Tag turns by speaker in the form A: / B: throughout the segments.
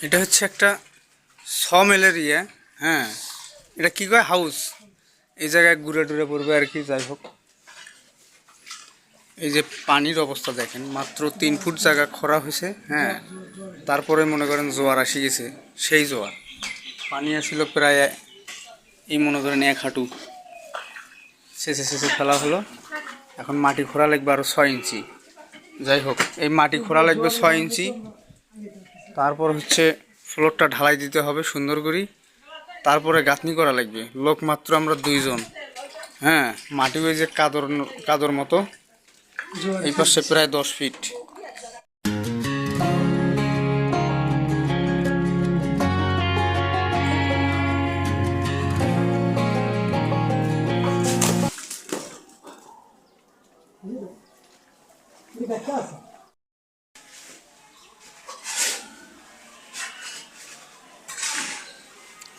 A: এটা হচ্ছে একটা সমেলের ইয়ে। হ্যাঁ, এটা কি কয় হাউস। এই জায়গায় ঘুরে টুরে পড়বে আর কি। যাই হোক, এই যে পানির অবস্থা দেখেন, মাত্র 3 ফুট জায়গা খরা হয়েছে। হ্যাঁ, তারপরে মনে করেন জোয়ার আসি গেছে। সেই জোয়ার পানি আসছিল প্রায় এই মনে করেন 1 হাঁটু। শেষে শেষে ফেলা হলো। এখন মাটি খোঁড়া লাগবে আরও 6 ইঞ্চি। যাই হোক, এই মাটি খোঁড়া লাগবে 6 ইঞ্চি। তারপর হচ্ছে ফ্লোরটা ঢালাই দিতে হবে সুন্দর করে। তারপরে গাঁথনি করা লাগবে। লোক মাত্র আমরা 2 জন। হ্যাঁ, মাটি ওই যে কাদর কাদর মতো, এই পাশে প্রায় 10 ফিট।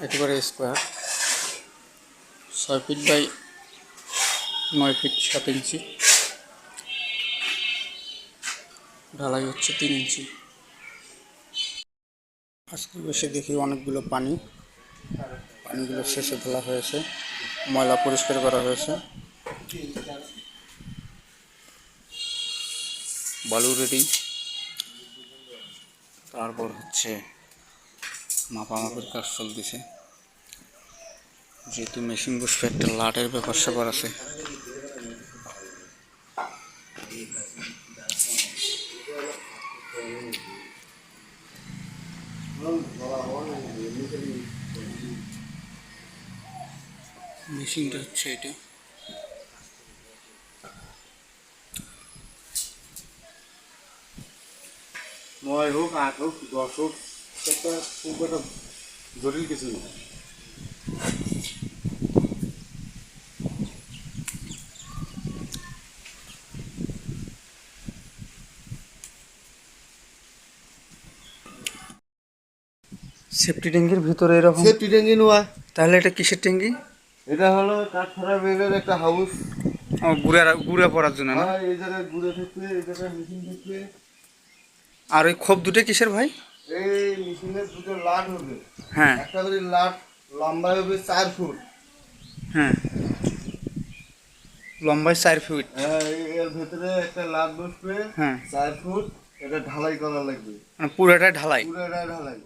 A: একেবারে স্কোয়ার 6 ফিট বাই 9 ফিট 7 ইঞ্চি। ঢালাই হচ্ছে 3 ইঞ্চি। আজকে বেশি দেখি অনেকগুলো পানিগুলো শেষে ফেলা হয়েছে, ময়লা পরিষ্কার করা হয়েছে, বালু রেডি। তারপর হচ্ছে মাপামাপির কাজ চলতেছে, যেহেতু মেশিন বসবে একটা লাটের ব্যাপার স্যাপার আছে। মেশিনটা হচ্ছে এটা।
B: নয় হোক 8 হোক 10 হোক, সেটা খুব একটা জটিল কিছু না।
A: সেফটি ট্যাঙ্কির ভিতরে এরকম
B: সেফটি ট্যাঙ্কি নয়,
A: তাহলে এটা কিসের ট্যাঙ্কি?
B: এটা হলো কাঠছাড়া বেলের একটা হাউস।
A: ও, গুড়া পড়ার জন্য না?
B: এই জায়গায় ঘুরে থাকবে, এই জায়গায় মেশিন থাকবে।
A: আর ওই খোপ দুটো কিসের ভাই?
B: এই মেশিনের দুটো লাট হবে।
A: হ্যাঁ,
B: একটা করে লাট লম্বা হবে 4 ফুট।
A: হ্যাঁ, লম্বায় 4 ফিট।
B: এর ভেতরে একটা লাট বসবে।
A: হ্যাঁ,
B: 4 ফুট। এটা ঢালাই করা লাগবে,
A: মানে পুরোটা ঢালাই।
B: পুরোটা ঢালাই।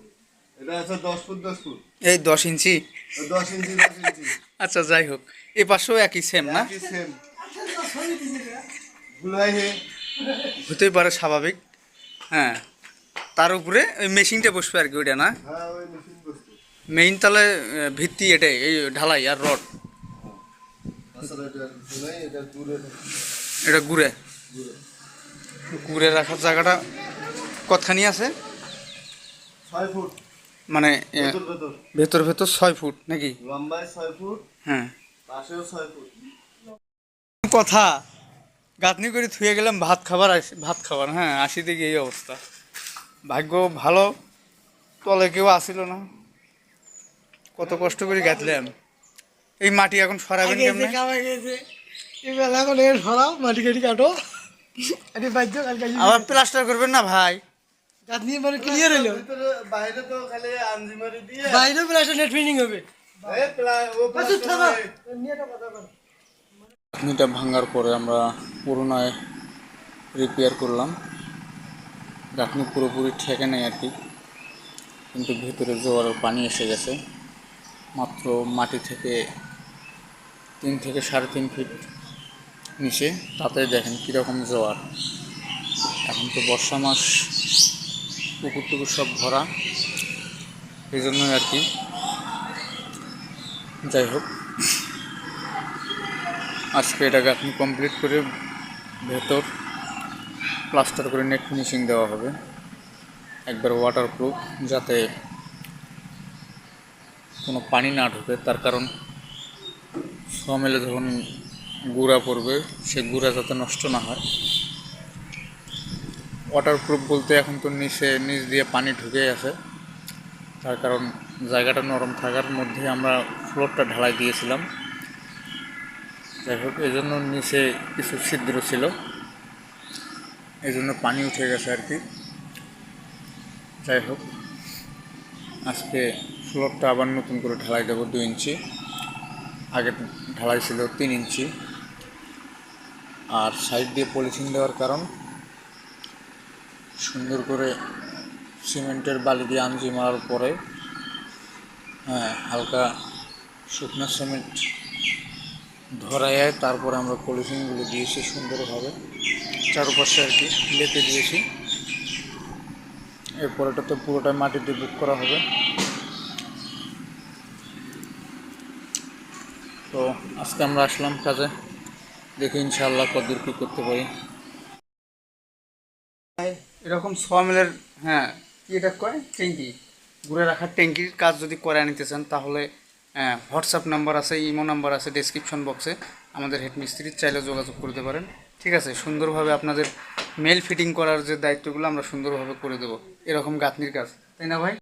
B: এটা আছে 10 ফুট 10 ফুট।
A: এই 10 ইঞ্চি।
B: 10 ইঞ্চি 10 ইঞ্চি।
A: আচ্ছা, যাই হোক, এ পাশেও একই সেম না?
B: একই সেম। ভুলাই হে
A: হতেই পারে, স্বাভাবিক। হ্যাঁ, তার উপরে ওই মেশিনটা বসবে আর কি, ওইটা না?
B: হ্যাঁ, ওই মেশিন বসবে।
A: মেইন তাহলে ভিত্তি এটাই, এই ঢালাই আর রড।
B: আসলে এটা ভুলাই, এটা দূরে
A: এটা ঘুরে
B: দূরে
A: ঘুরে রাখার জায়গাটা কতখানি আছে?
B: 6 ফুট।
A: মানে
B: ভেতর ভেতর
A: ভেতর ভেতর 6 ফুট নাকি?
B: লম্বায় 6 ফুট,
A: হ্যাঁ,
B: পাশেও 6 ফুট।
A: কথা গাঁথনি করে থুয়ে গেলাম ভাত খাবার। হ্যাঁ, আসি থেকে এই অবস্থা। ভাগ্য ভালো, তলে কেউ আসিল না। কত কষ্ট করে গাঁথলাম। এই মাটি এখন সরাবেন কেমনে?
C: মাটি কাটি কাটো
A: আবার প্লাস্টার করবেন না ভাই?
C: ক্লিয়ার হইলো।
B: ভিতরে বাইরে তো খালি আঞ্জিমারি দিয়ে
C: বাইরেও প্লাস্টার নেট ফিনিং হবে।
A: গাঁথনিটা ভাঙার পরে আমরা পুরোনায় রিপেয়ার করলাম। গাঁথনি পুরোপুরি ঠেকে নেই আর কি, কিন্তু ভেতরে জোয়ারের পানি এসে গেছে। মাত্র মাটি থেকে 3 থেকে 3.5 ফিট নিচে, তাতে দেখেন কীরকম জোয়ার। এখন তো বর্ষা মাস, পুকুর টুকুর সব ভরা, এই জন্যই আর কি। যাই হোক, আজকে এটা গাঁথনি কমপ্লিট করে ভেতর প্লাস্টার করে নেট ফিনিশিং দেওয়া হবে, একবার ওয়াটারপ্রুফ, যাতে কোনো পানি না ঢোকে। তার কারণ সমেলে যখন গুঁড়া পড়বে, সে গুঁড়া যাতে নষ্ট না হয়। ওয়াটারপ্রুফ বলতে এখন তো নিচ দিয়ে পানি ঢুকে আছে, তার কারণ জায়গাটা নরম থাকার মধ্যে আমরা ফ্লোরটা ঢালাই দিয়েছিলাম। যাই হোক, এই জন্য নিচে কিছু ছিদ্র ছিল, এই জন্য পানি উঠে গেছে আর কি। যাই হোক, আজকে ফ্লোরটা আবার নতুন করে ঢালাই দেবো 2 ইঞ্চি, আগে ঢালাই ছিল 3 ইঞ্চি। আর সাইড দিয়ে পলিথিন দেওয়ার কারণ সুন্দর করে সিমেন্টের বালি দিয়ে আঞ্জি মারার পরে হালকা শুকনো সিমেন্ট ধরায় তারপরে আমরা পলিথিনগুলো দিয়েছি সুন্দরভাবে চারপাশে আর কি লেপে দিয়েছি। এরপর এটাতে পুরোটাই মাটি দিয়ে বুক করা হবে। তো আজকে আমরা আসলাম কাজে, দেখি ইনশাআল্লাহ কতদূর কী করতে পারি। এরকম সোয়ামিলের কি এটা কয় ট্যাঙ্কি ঘুরে রাখার ট্যাঙ্কির কাজ যদি করে নিতে চান তাহলে হোয়াটসঅ্যাপ নাম্বার আছে, ইমো নাম্বার আছে ডেসক্রিপশন বক্সে, আমাদের হেড মিস্ত্রির চাইলে যোগাযোগ করতে পারেন। ঠিক আছে, সুন্দরভাবে আপনাদের মেল ফিটিং করার যে দায়িত্বগুলো আমরা সুন্দরভাবে করে দেবো, এরকম গাঁথনির কাজ, তাই না ভাই?